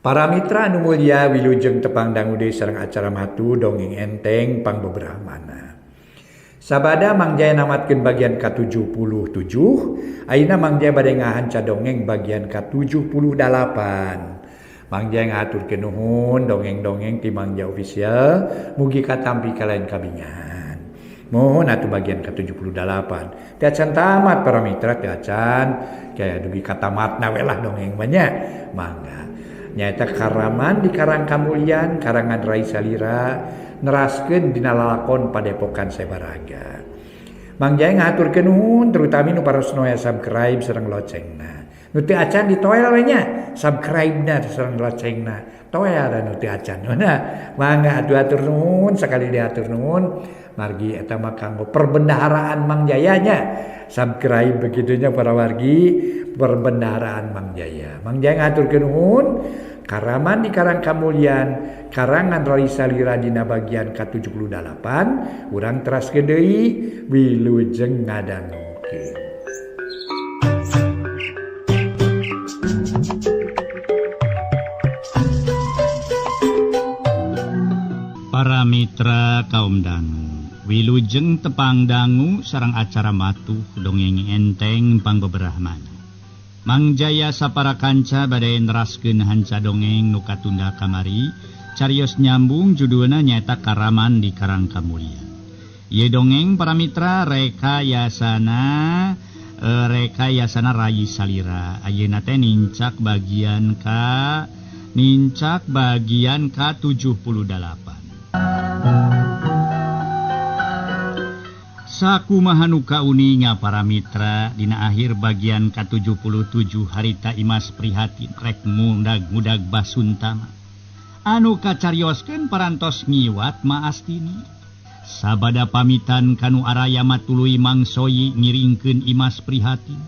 Para mitra anu mulia wilujeng tepang dangu deui sareng acara matu dongeng enteng pangbeberahmana. Sabada Mang Jaya namatkeun bagian ke-77, ayeuna Mang Jaya bade ngahanca dongeng bagian ke-78. Mang Jaya ngaturkeun nuhun dongeng-dongeng ti Mang Jaya official mugi katampi ka lain kabingahan. Mohon atuh bagian ke-78. Teu acan tamat para mitra, teu acan kaya dugi katamatna we lah dongeng banyak. Mangga nyaeta Karaman di Karang Kamulyan karangan Rai Salira neraskeun dina lalakon Padepokan Sabaraga. Mang Jaya ngaturkeun nuhun terutami nu parosno subscribe sareng locengna. Nu teu acan ditoel we nya, subscribe-na sareng locengna. Toel nu teu acan. Nah, mangga atuh atur nuhun sakali diatur nuhun margi eta mah kanggo perbendaharaan Mang Jaya nya. Subscribe begitunya para wargi perbendaharaan Mang Jaya. Mang Jaya ngaturkeun nuhun Karaman di Karang Kamulyan karangan Rai Salira dina bagian ke-78 urang teraskeun deui wilujeng ngadangukeun. Para mitra kaum dangu, wilujeng tepang dangu sareng acara matu dongeng enteng pangbeberahmana. Mang Jaya sapara kanca bade neraskeun hanca dongeng nu katunda kamari, carios nyambung judulna nyaeta Karaman di Karang Kamulyan. Ieu dongeng para mitra rekayasana Rai Salira. Ayeuna teh nincak bagian ke-78. Sakumaha nu kauninga para mitra dina akhir bagian ke-77 harita Imas prihatin rek mudag-mudag basuntama anu kacarioskeun parantos ngiwat Maastini. Sabada pamitan kanu araya matuluy Mang Soyi ngiringkeun Imas prihatin.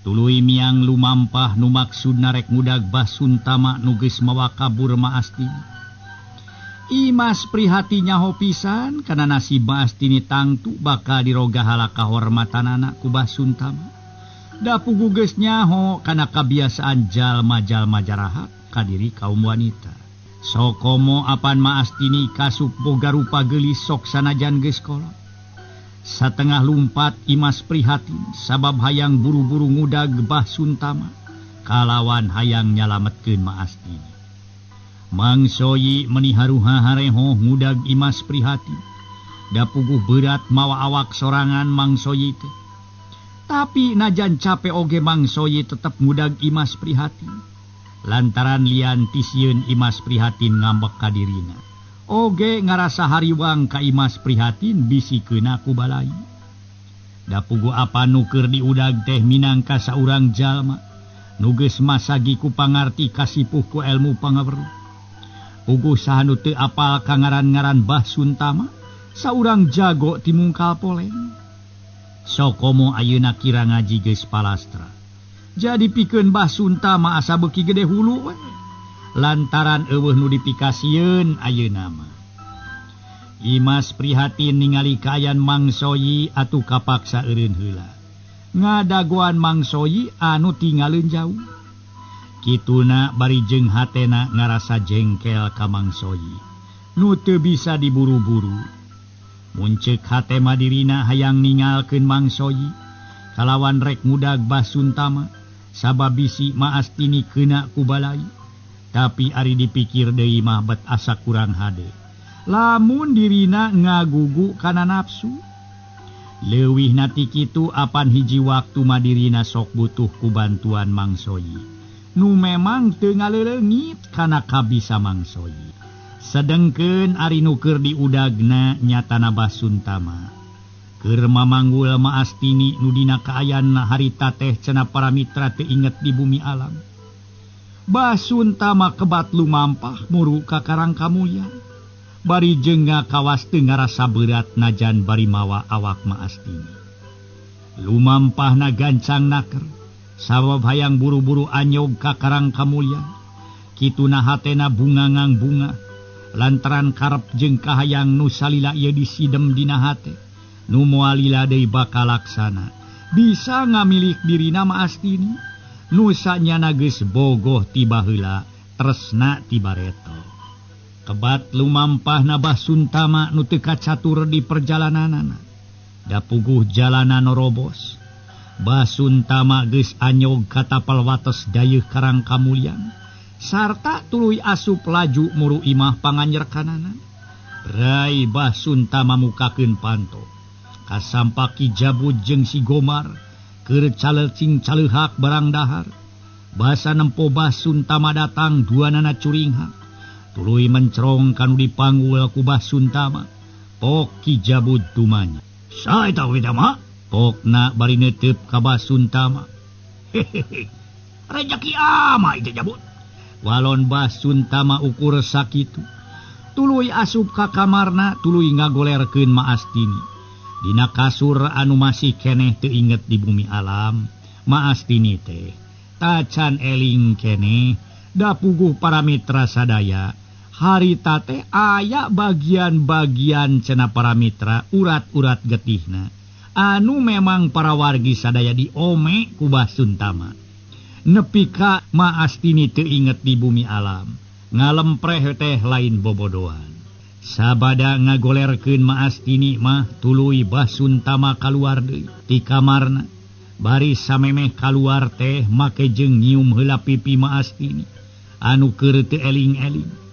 Tuluy miang lumampah nu maksudna rek mudag basuntama nu geus mawa kabur Maastini. Imas prihati nyaho pisan kana nasib Maastini tangtu bakal diroga hala kahormatanana ku Basuntama. Da puguh geus nyaho kana kabiasaan jalma-jalma jarahat ka diri kaum wanita. Sokomo apan Maastini kasup boga rupa geulis sok sanajan geus kolot. Satengah lumpat Imas prihatin sabab hayang buru-buru ngudag Basuntama kalawan hayang nyalametkeun Maastini. Mang Soyi meniharuha hareho ngudag Imas prihatin. Da puguh berat mawa awak sorangan Mang Soyi teh. Tapi najan cape oge Mang Soyi tetep ngudag Imas prihatin. Lantaran lian tisieun Imas prihatin ngambek ka dirina. Oge ngarasa hariwang ka Imas prihatin bisikeuna ku balai. Da puguh apa nu keur diudag teh minangka saurang jalma nu geus masagi ku pangarti kasipuh ku ilmu pangaweruh. Puguh sahanu teu apal kangaran-ngaran Basuntama saurang jago ti mungkal poleng. Sokomo ayeuna kira ngaji geus palastra. Jadi pikeun Basuntama asa beuki gede hulu we. Lantaran eueuh nu dipikasieun ayeuna mah. Imas prihatin ningali kaayan Mang Soyi atuh kapaksa eureun heula. Ngadagoan Mang Soyi anu tinggalin jauh. Kituna bari jeung hatena ngarasa jengkel ka Mang Soyi. Nu teu bisa diburu-buru. Munceuk hate madirina hayang ningalkeun Mang Soyi. Kalawan rek ngudag Basuntama. Sabab bisi Maastini keuna ku balai. Tapi ari dipikir deui mah bet asa kurang hade. Lamun dirina ngagugu kana nafsu. Leuwih nati kitu apan hiji waktu madirina sok butuh ku bantuan Mang Soyi. Nu memang teu ngaleulengit kana kabisa Mang Soyi. Sedengkeun ari nu keur diudagna nyatana Basuntama. Keur mamanggul Maastini nu dina kaayanna harita teh cenah para mitra teu inget di bumi alam. Basuntama kebat lumampah muru ka Karang Kamulyan. Bari jeung ngakawas teu ngarasa berat najan bari mawa awak Maastini. Lumampahna gancang naker. Sabab hayang buru-buru anyog ka Karang Kamulyan. Kituna hatena bungangang bunga. Lantaran karep jeung kahayang nu salila ieu disidem dina hate. Nu moal lila deui bakal laksana. Bisa ngamilik dirina Maastini. Nu sanyana geus bogoh ti baheula tresna ti Bareto. Kebat lumampah na Basuntama nu teu kacatur di perjalananana. Da puguh jalanan robos. Basuntama geus anyog ka tapal wates dayeuh Karang Kamulyan. Sarta tuluy asup laju muru imah panganjerkanana. Rai Basuntama mukakeun panto. Kasampa Ki Jabud jeung si Gomar keur calecing caleuhak barang dahar. Basa nempo Basuntama datang duanana curinghak. Tuluy mencerong kanu dipanggul ku Basuntama. Pok Ki Jabud tumanya. Sae eta we mah? Pokna bari neuteup ka Basuntama. Hehehe. Rejeki ama itu Jabud. Walon Basuntama ukur sakitu. Tuluy asup ka kamarna tuluy ngagolerkeun Maastini. Dina kasur anu masih keneh teu inget di bumi alam. Maastini teh tacan eling keneh da puguh para mitra sadaya. Harita teh aya bagian-bagian cenah para mitra urat-urat getihna anu memang para wargi sadaya diome ku Basuntama. Nepi ka Maastini teu inget di bumi alam. Ngalempreh teh lain bobodohan. Sabada ngagolerkeun Maastini mah tuluy Basuntama kaluar deui ti kamarna. Bari samemeh kaluar teh make jeung nyium heula pipi Maastini anu keur teu eling-eling.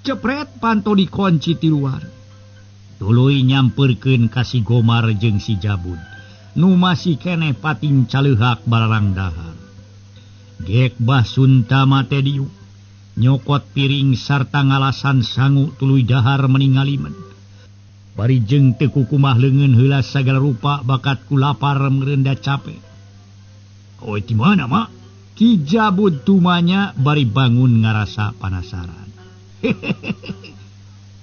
Cepret panto dikunci ti luar. Tuluy nyampeurkeun ka si Gomar jeung si Jabud nu masih keneh pating caleuhak barang dahar. Gek Basuntama teh diuk nyokot piring sarta ngalasan sangu tuluy dahar meningalimen. Bari jeung teu kukumah leungeun heula sagala rupa bakat ku lapar meurenda capek. Oe ti mana mak? Ki Jabud tumanya bari bangun ngarasa panasaran.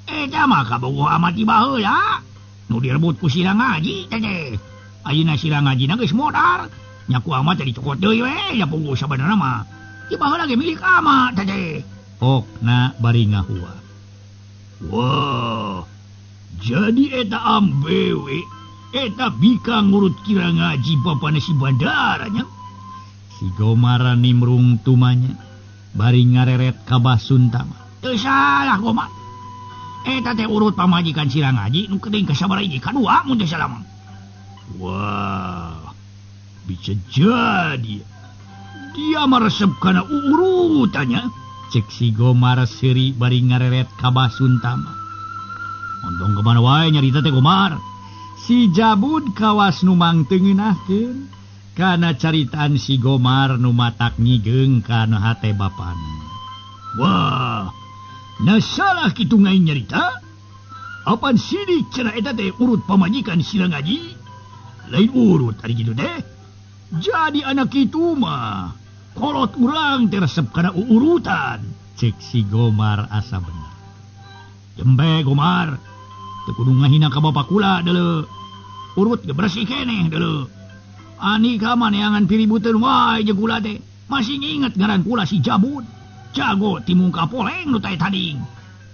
Eta mah kabogoh amat ti baheula nu direbut ku Sirang Haji teh. Ayeuna Sirang Hajina geus modar. Nyaku amat tadi cokot deui we ya puguh sabenerna mah. Ti baheula ge milik amat teh. Pokna bari ngahua. Wah. Jadi eta ambewe eta bika ngurut Kirang Haji bapana si Bandaranya. Si Gomar nimrung tumanya bari ngareret ka Basuntama. Teu salah Gomar. Eta teh urut pamajikan Sirang Haji nu geuning ka sabaraha kadua mun teu salah mah. Wah. Bisa jadi dia meresep kana urutannya. Cek si Gomar seuri bari ngareret ka Basuntama. Ontong kemana wae nyarita teh Gomar. Si Jabud kawas nu mangteu ngeunahkeun kana caritaan si Gomar nu matak nyigeung kana hate bapana. Wah, nah salah kitu ngai nyarita. Apan sidik cenah eta teh urut pamajikan Sirang Haji. Lain urut ari kitu teh. Jadi anak itu mah kolot urang teresep kana urutan. Cek si Gomar asa bener. Jembe Gomar, teu kudu ngahina ka bapa kula deuleu. Urut ge bersih keneh deuleu. Ani ka maneangan piributeun wae jeung kula teh. Masih nginget ngaran kula si Jabud. Jago ti mungka poleng nu teh tading.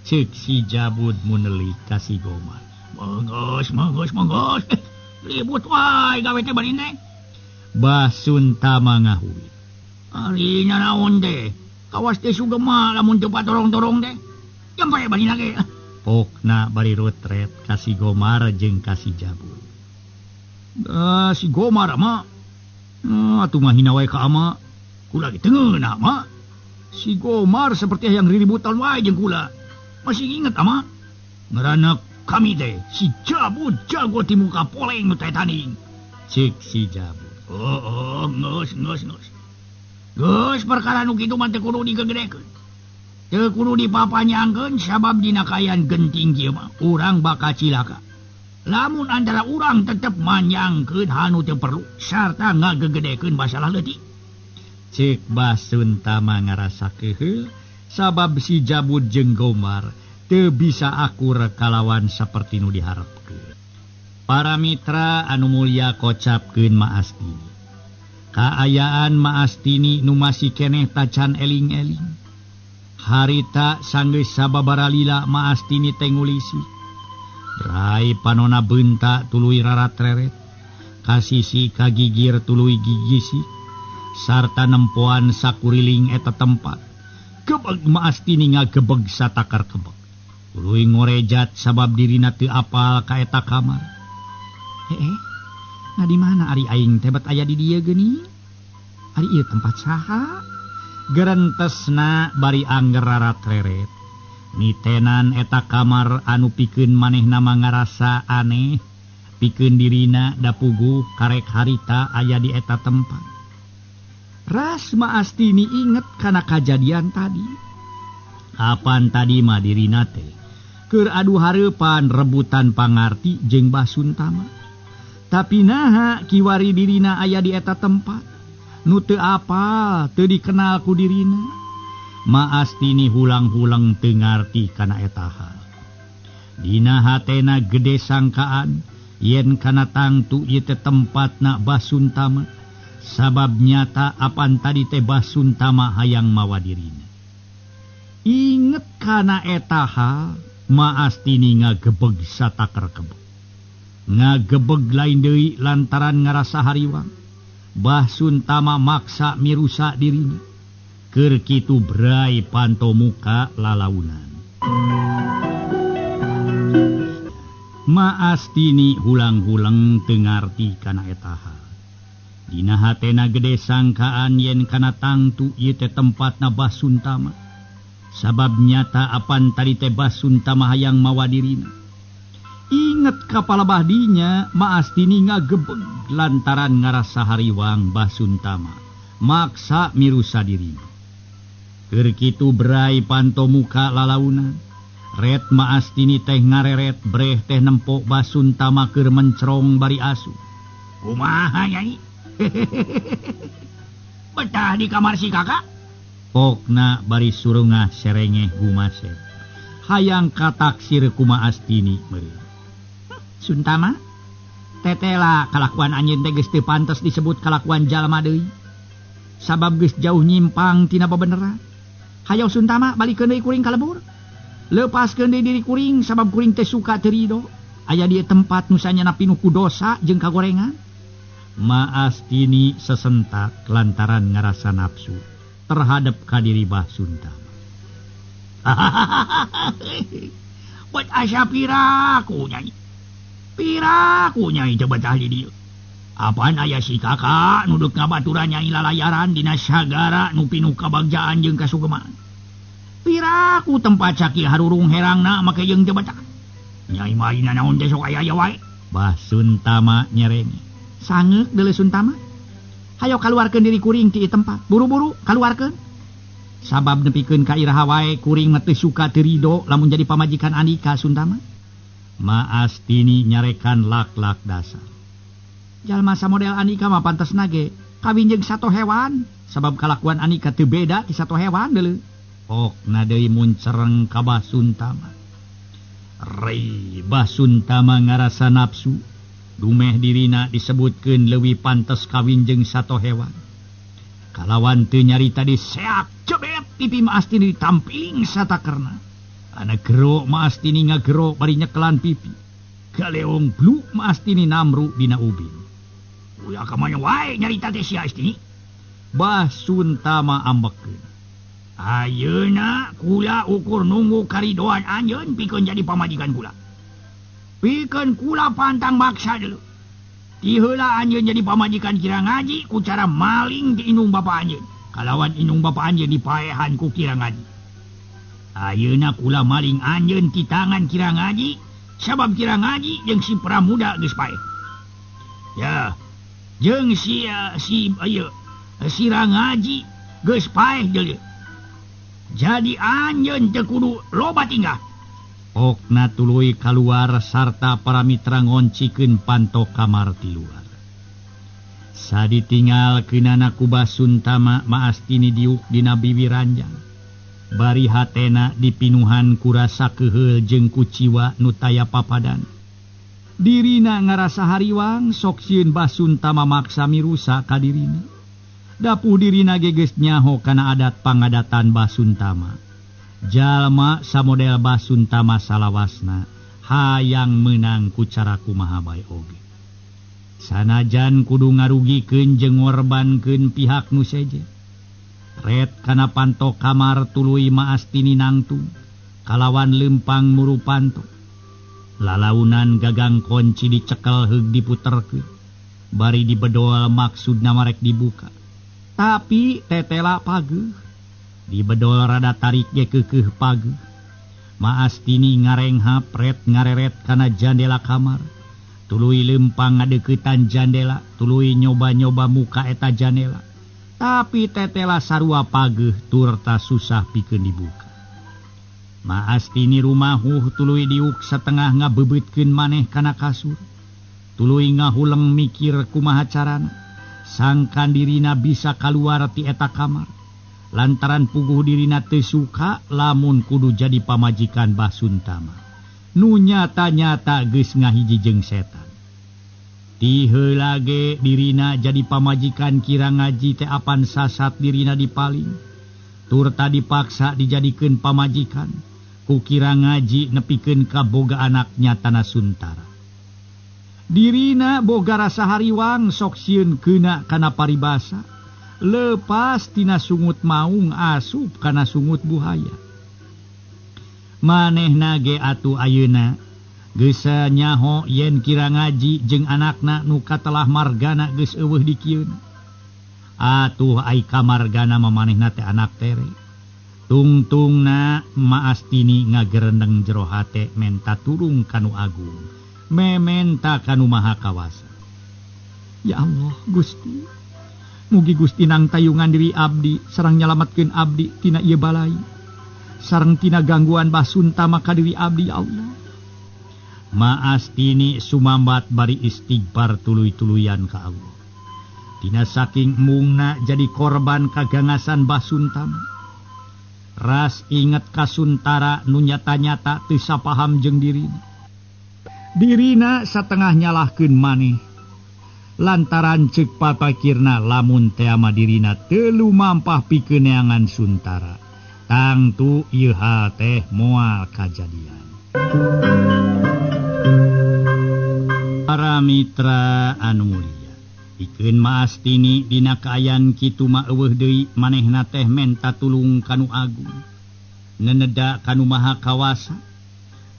Cek si Jabud munelik ka si Gomar. Mangos. Ribut wae gawe teh bari teh. Basuntama ngahuit. Arinya naon teh? Kawas teh sugema lamun teu patorong-torong teh. Jampai bari lagi. Pokna bari rotret ka si Gomar jeung ka si Jabud. Si Gomar mah. Atuh mah hina wae ka ama. Kula ge teu ngeunah mah. Si Gomar seperti yang riributan wae jeung kula. Masih inget ama? Ngaranna kami teh si Jabud jago ti muka poleng nu teh tanding. Cek si Jabud. Oh, ngeus. Geus perkara nu kitu mah teu kudu digegedekeun. Teu kudu dipapanyangkeun sabab dina kayan genting ieu mah urang bakal cilaka. Lamun antara urang tetep manyangkeun hanu teu perlu sarta ngagegedekeun masalah leutik. Cek Basuntama ngarasa keheul sabab si Jabud jeung Gomar teu bisa akur kalawan saperti nu diharepkeun. Para mitra anu mulya kocapkeun Maastini. Kaayaan Maastini nu masih keneh tacan eling-eling. Harita sanggeus sababara lila Maastini teh ngulisi. Rai panona beunta tuluy rarat-reret. Kasisi kagigir tuluy gigisi. Sarta nempoan sakuriling eta tempat. Gebeg maastini ngagebeg satakar kebeg. Uluy ngorejat sabab dirina teu apal ka eta kamar. Nah di mana ari aing teh bet aya di dieu geuning? Ari ieu tempat saha? Gerentesna bari angger rarat-reret. Nitenan eta kamar anu pikeun manehna ngarasa aneh, pikeun dirina da puguh karek harita aya di eta tempat. Ras maastini inget kana kajadian tadi. Kapan tadi mah dirina teh keur adu hareupan rebutan pangarti jeung Basuntama. Tapi naha kiwari dirina aya di eta tempat nu teu apal, teu dikenal ku dirina. Maastini hulang-hulang teu ngarti kana eta hal. Dina hatena gede sangkaan yen kana tangtu ieu teh tempatna Basuntama. Sabab nyata apan tadi teh Basuntama hayang mawa dirina. Inget kana eta hal, maastini ngagebeg satakar kebeg. Ngagebeg lain deui lantaran ngarasa hariwang. Basuntama maksa mirusa dirina. Keur kitu brai panto muka lalaunan. Maastini hulang-hulang teu ngarti kana eta hal. Dina hatena gede sangkaan yen kana tangtu ieu teh tempatna Basuntama. Sabab nyata apan tadi teh Basuntama hayang mawa dirina. Inget kapalabah dinya maastini ngagebeg lantaran ngarasa hariwang Basuntama. Maksa mirusa dirina. Keur kitu brai panto muka lalaunan. Ret maastini teh ngareret breh teh nempok Basuntama keur mencrong bari asu. Kumaha nyai? Betah di kamar si kakak? Pokna bari surungah serengeh gumaset. Hayang kataksir kuma astini meureun. Suntama, tetela kalakuan anjeun teh geus teu pantes disebut kalakuan jalma deui. Sabab geus jauh nyimpang tina bebeneran. Hayo Suntama balikeun deui kuring ka lebur. Lepaskeun deui diri kuring sabab kuring teh suka teu ridho aya di tempat nu sanyana pinuh ku dosa jeung kagorengan. Maastini sesentak lantaran ngarasa nafsu terhadap kadiri Basuntama. Buat asa piraku nyai. Piraku nyai teu betah di dieu. Apaan aya si kakak nuduk ngabaturan nyai lalayaran dina sagara nu pinuh kabagjaan jeung kasugemaan. Piraku tempat caki harurung herangna make jeung teu betah. Nyai maina naon teh sok aya wae. Basuntama nyereng. Sangeuk deuleu Suntama. Hayo kaluarkeun diri kuring ti tempat. Buru-buru kaluarkeun. Sabab nepikeun ka iraha wae kuring mah teu suka teu ridho lamun jadi pamajikan Andika Suntama. Maastini nyarekan lak-lak dasar. Jalma samodel Andika mah pantesna ge kawin jeung sato hewan. Sabab kalakuan Andika teu beda ti sato hewan deuleu. Pokna deui mun cereng ka Basuntama. Rei Basuntama ngarasa nafsu. Dumeh dirina disebutkeun leuwih pantes kawin jeung sato hewan. Kalawan teu nyarita diseak cebet pipi maastini ditamping satakerna. Ana gero maastini ngagero bari nyekelan pipi. Galeong bluk maastini namru dina ubin. Uya kamanya wae nyarita teh sia astini. Basuntama ambekeun. Ayeuna kula ukur nunggu karidoan anjeun pikeun jadi pamajikan kula. Pikeun kula pantang maksa dulu. Ti heula anjeun jadi pamajikan Kirang Haji ku cara maling di inung bapa anjeun. Kalawan inung bapa anjeun dipaehan ku Kirang Haji. Ayeuna kula maling anjeun ti tangan Kirang Haji sabab Kirang Haji jeung si pramuda geus paeh. Ya, jeung si Rang Haji geus paeh deuleu. Jadi anjeun teu kudu loba tinggal. Okna tuluy kaluar sarta para mitra ngoncikeun panto kamar ti luar. Saditinggal keunana ku Basuntama maastini diuk dina bibi ranjang. Bari hatena dipinuhan ku rasa keheul jeung ku ciwa nu taya papadan. Dirina ngarasa hariwang sok sieun Basuntama maksa mirusa ka dirina. Dapuh dirina ge geus nyaho kana adat pangadatan Basuntama. Jalma samodel Basuntama salawasna hayang menang ku cara kumaha bae oge. Sanajan kudu ngarugikeun jeung ngorbankeun pihak nu seje. red kana panto kamar tuluy Maastini nangtung kalawan lempang muru panto. Lalaunan gagang kunci dicekel heug diputerkeun. Bari dibedol maksudna marek dibuka. Tapi tetela pageuh. Dibedol rada tarik ge keukeuh pageuh. Maastini ngarenghap red ngareret kana jandela kamar. Tuluy lempang ngadeuketan jandela, tuluy nyoba-nyoba muka eta jandela. Tapi tetela sarua pageuh tur ta susah pikeun dibuka. Maastini rumahuh tuluy diuk satengah ngabebeutkeun maneh kana kasur. Tuluy ngahuleng mikir kumaha carana sangkan dirina bisa kaluar ti eta kamar. Lantaran puguh dirina teu suka lamun kudu jadi pamajikan Basuntama. Nu nyata-nyata geus ngahiji jeung setan. Ti heula ge dirina jadi pamajikan kira ngaji teh apan sasat dirina dipaling. Tur tadi paksa dijadikeun pamajikan. Kukira ngaji nepikeun ka boga anak nyatana Suntara. Dirina boga rasa hariwang sok sieun keuna kana paribasa. Lepas tina sungut maung asup kana sungut buhaya. Manehna ge atuh ayeuna geus nyaho yen kira ngaji jeung anakna nu katelah margana geus eueuh dikieun. Atuh ai kamargana mamanehna teh anak tere. Tungtungna Maastini ngagerendeng jero hate menta turung kanu agung, mementa kanu maha kawasa. Ya Allah Gusti, mugi Gusti nang tayungan diri abdi sareng nyalametkeun abdi tina ieu balai, sareng tina gangguan Basuntama ka diri abdi ya Allah. Maastini sumambat bari istighfar tuluy-tuluyan ka Allah. Tina saking mungna jadi korban kagangasan Basuntama. Ras inget Kasuntara nu nyata-nyata teu sapaham jeung dirina. Dirina satengah nyalahkeun maneh. Lantaran ceuk papakirna lamun teh ama dirina teu lumampah pikeun neangan Suntara. Tangtu ieu hal teh moal kajadian. Para mitra anu mulia, pikeun Maastini dina kaayan kitu mah eueuh deui manehna teh menta tulung kanu agung. Neneda kanu maha kawasa.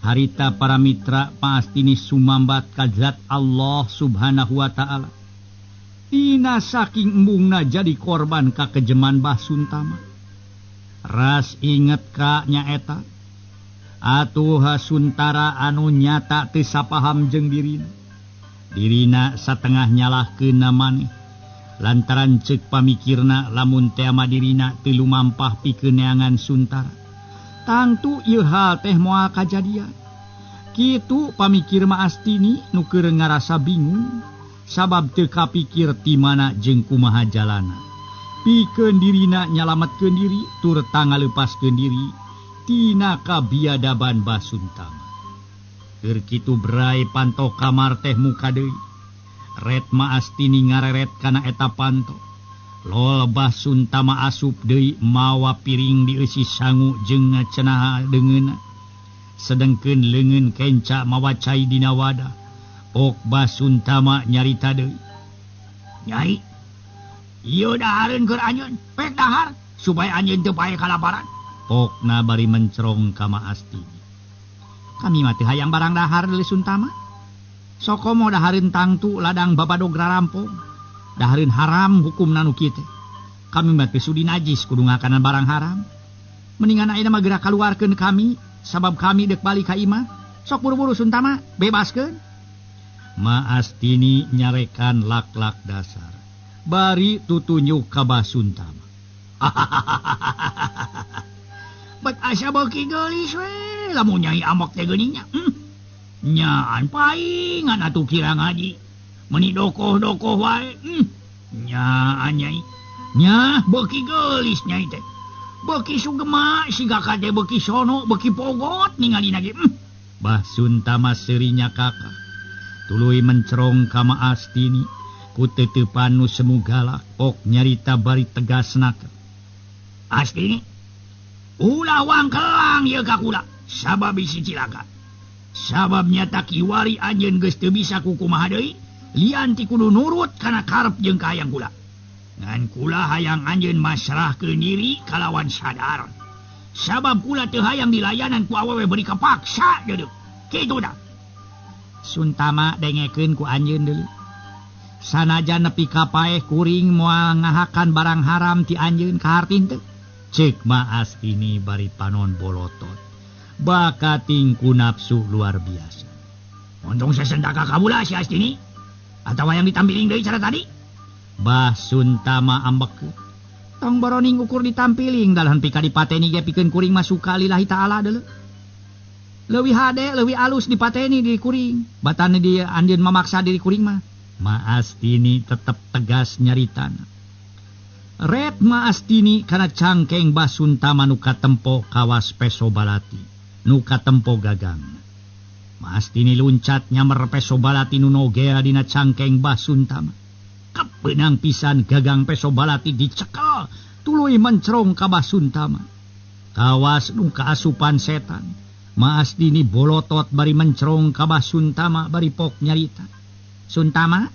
Harita para mitra Maastini sumambat ka Zat Allah Subhanahu wa taala. Tina saking embungna jadi korban ka kejeman Basuntama. Ras inget ka nyaeta. Atuh Suntara anu nyata teu sapaham jeung dirina. Dirina satengah nyalahkeun maneh. Lantaran ceuk pamikirna lamun teh ama dirina teu lumampah pikeun neangan Suntara. Tangtu ieu hal teh moal kajadian. Kitu pamikir Maastini nu keur ngarasa bingung sabab teu kapikir ti mana jeung kumaha jalana. Pikeun dirina nyalametkeun diri tur tangalepaskeun diri tina kabiadaban Basuntama. Keur kitu berai panto kamar teh muka deui. Red Maastini ngareret kana eta panto. Lol Basuntama asup deui mawa piring dieusi sangu jeung cenah deungeunna. Sedengkeun leungeun kenca mawa cai dina wadah. Pok Basuntama nyarita deui. Nyai, ieu dahareun keur anjeun, pek dahar supaya anjeun teu pae kalaparan. Pokna bari mencerong ka Maastini. Kami mah teu hayang barang dahar deui Suntama. Sokomo dahareun tangtu ladang babadog rarampong. Dahareun haram hukumna nu kieu teh. Kami mah teu sudi najis kudu ngakanan barang haram. Mendingan ayeuna mah geura kaluarkeun kami sabab kami deuk balik ka imah. Sok buru-buru Suntama, bebaskeun. Maastini nyarekan lak-lak dasar. Bari tutunjuk ka Basuntama. Bet asa beuki geulis we lamun Nyai ambek teh geuning nya. Nyaan paingan atuh kira ngaji. Meuni dokoh-dokoh wae. Nyaan Nyai. Nya beuki geulis Nyai teh. Beuki sugema siga ka teh beuki sono beuki pogot ningalina ge. Basuntama seurinya kakak. Tuluy mencerong ka Maastini ku teutepan nu semu galak pok nyarita bari tegasna. Astini, ulah wangkelang ieu ka kula sabab bisi cilaka. Sabab nyata kiwari anjeun geus teu bisa kukumaha deui, lian ti kudu nurut kana karep jeung kahayang kula. Ngan kula hayang anjeun masrah ke diri kalawan sadar. Sabab kula teu hayang dilayanan ku awewe beri kapaksa deudeuh. Kitu dah. Suntama dengekeun ku anjeun deuleu. Sanajan nepi ka paeh kuring moal ngahakan barang haram ti anjeun ka hartin teu. Ceuk Ma Astini bari panon bolotot. Bakating ku nafsu luar biasa. Untung sesendaka kabula si Astini. Atawa yang ditampiling deui cara tadi. Bah Suntama ambek. Tong boroning ukur ditampiling dalahan pika dipateni ge pikeun kuring masuka lillahi ta'ala deuleu. Leuwih hade, leuwih alus dipateni diri kuring. Batana dia anjeun mamaksa diri kuring mah. Ma Astini tetep tegas nyaritana. Red Ma Astini kana cangkeng Bah Suntama nu katempo kawas Peso Balati, nu katempo gagang. Ma Astini luncat nyamer Peso Balati nu nogea dina cangkeng Bah Suntama. Kebenang pisan gagang Peso Balati dicekel tuluy mencrong ka Bah Suntama. Kawas nu kaasupan setan. Ma Astini bolotot bari mencrong ka Bah Suntama bari pok nyarita. Suntama,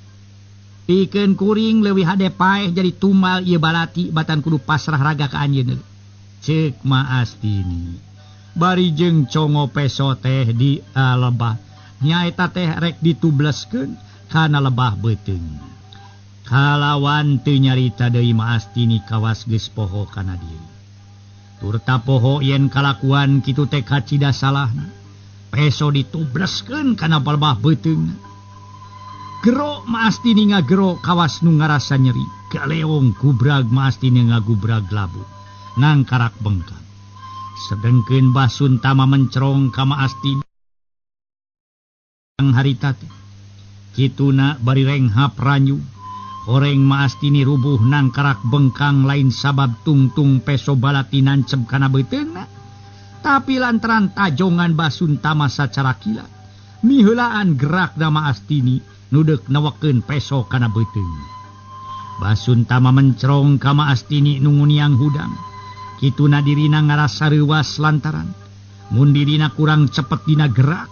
pikeun kuring leuwih hade paeh jadi tumbal ieu balati batan kudu pasrah raga ka anjeun. Ceuk Ma Astini. Bari jeung congo peso teh di lebah. Nyaeta teh rek ditubleskeun kana lebah beuteung. Kalawan teu nyarita deui Ma Astini kawas geus poho kana dieu. Turta poho yen kalakuan kitu teh kacida salahna. Peso ditubleskeun kana lebah beuteungna. Gero Ma Astini ngagero kawas nu ngarasa nyeri. Galeong gubrag Ma Astini ngagubrag labu. Nangkarak bengkak. Sedengkeun Bah Suntama mencrong ka Ma Astini. Ang harita teh. Kituna bari renghap ranyu. Horeng Ma Astini rubuh nangkarak bengkang lain sabab tungtung Peso Balati nancep kana beuteungna. Tapi lantaran tajongan Bah Suntama sacara kilat. Miheulaan gerakna Ma Astini nudeuk nawekeun peso kana beuteung. Bah Suntama mencrong ka Ma Astini nu nguniang hudang. Kituna dirina ngarasa reuwas lantaran mun dirina kurang cepet dina gerak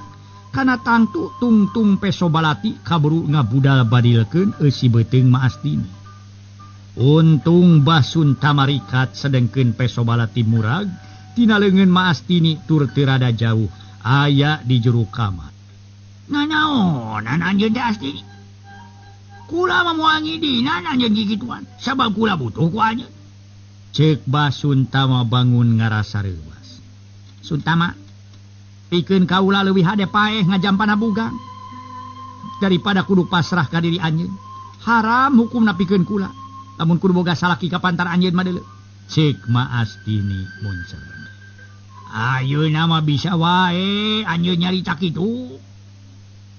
kana tangtu tungtung Peso Balati kaburu ngabudal badilkeun eusi beuteung Ma Astini. Untung Bah Suntama rikat sedengkeun Peso Balati murag tina leungeun Ma Astini tur teu rada jauh aya di juru kamar. Nanaonan anjeun teh Astini? Kula mah moal ngidinan anjeun gigituan, sabab kula butuh ku anjeun. Ceuk Bah Suntama bangun ngarasa reuwas. Suntama, pikeun kaula leuwih hade paeh ngajampana bugang daripada kudu pasrah ka diri anjeun. Haram hukumna pikeun kula. Lamun kudu boga salaki ka pantar anjeun mah deuleu. Ceuk Ma Astini muncul. Ayeuna mah bisa wae anjeun nyarita kitu.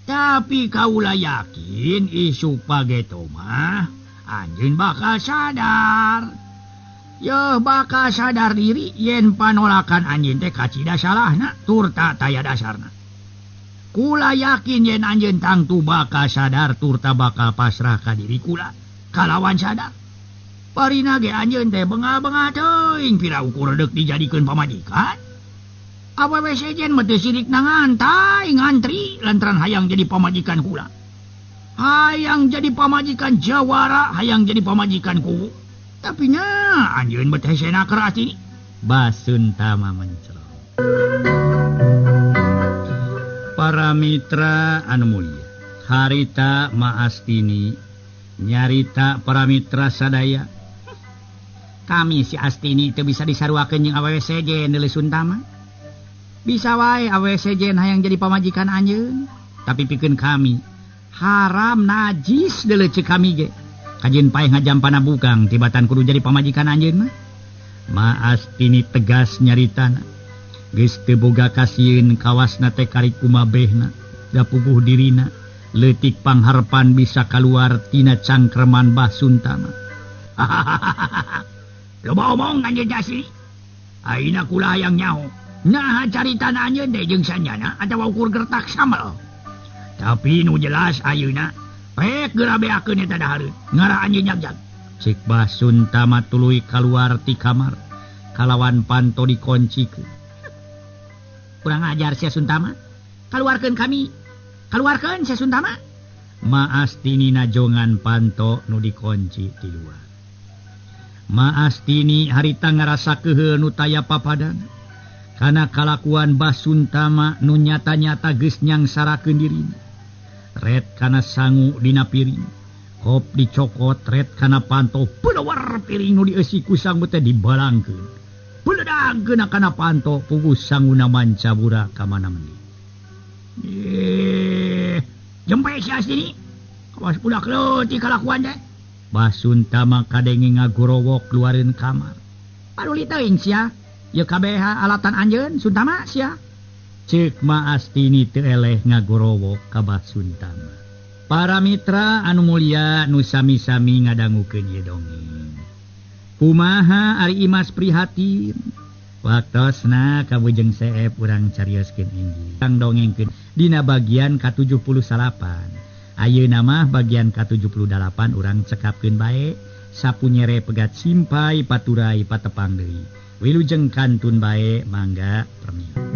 Tapi kaula yakin isu pageto mah anjeun bakal sadar. Yeuh bakal sadar diri yen panolakan anjeun teh kacida salahna tur ta taya dasarna. Kula yakin yen anjeun tangtu bakal sadar tur ta bakal pasrah ka diri kula kalawan sadar. Parina ge anjeun teh bengal-bengal teuing pira ukur deuk dijadikeun pamajikan. Awewe sejen mah teu sirik nangantai ngantri lantaran hayang jadi pamajikan kula. Hayang jadi pamajikan jawara, hayang jadi pamajikan ku. Tapi nya anjeun mah teh sena keras ini. Bah Suntama mencrong. Para mitra anu mulia, harita Ma Astini nyarita para mitra sadaya. Kami si Astini teu bisa disaruakeun jeung awewe sejen deuleu Suntama. Bisa wae awewe sejen hayang jadi pamajikan anjeun, tapi pikeun kami haram najis deuleu ceuk kami ge. Kajeun paeh ngajampana bugang tibatan kudu jadi pamajikan anjeun mah. Ma Astini tegas nyaritana. Geus teu boga kasieun kawasna teh kari kumabehna, da puguh dirina, leutik pangharepan bisa kaluar tina cangkreman Bah Suntama. Loba omong anjeun Asli. Ayeuna kula hayang nyaho. Nah caritana anjeun teh jeung sanjana atawa ukur gertak samel. Tapi nu jelas ayeuna pek gerabeakeun eta dahareun ngara anjeun jagjag. Cik Bah Suntama tuluy kaluar ti kamar kalawan panto dikoncikeun. Kurang ajar sia Suntama. Kaluarkeun kami. Kaluarkeun sia Suntama. Ma Astini najongan panto nu dikunci di luar. Maastini harita ngarasa keheul nu taya papadan kana kalakuan Basuntama nu nyata-nyata geus nyangsarakeun dirina. Red kana sangu dina piring, kop dicokot red kana panto pelewar piring nu dieusi ku sangu teh dibalangkeun. Peledagkeun kana panto puguh sanguna mancabura ka mana-mani. Jempe si Astini. Kawas budak leutik kalakuan teh. Basuntama kadenge ngagorowo keluarin kamar. Paduli teuing sia. Ya kabeha alatan anjeun Suntama sia. Ceuk Ma Astini teu eleh ngagorowo ka Basuntama. Para mitra anu mulia nu sami-sami ngadangukeun ieu dongeng. Kumaha ari Imas prihatin? Waktosna kabujeng seep urang carioskeun inggih. Kang dongengkeun dina bagian ka-78. Ayeuna mah bagian ka-78 urang cekapkeun bae sapunyere pegat simpai paturai patepang deui. Wilujeng kantun bae mangga permi.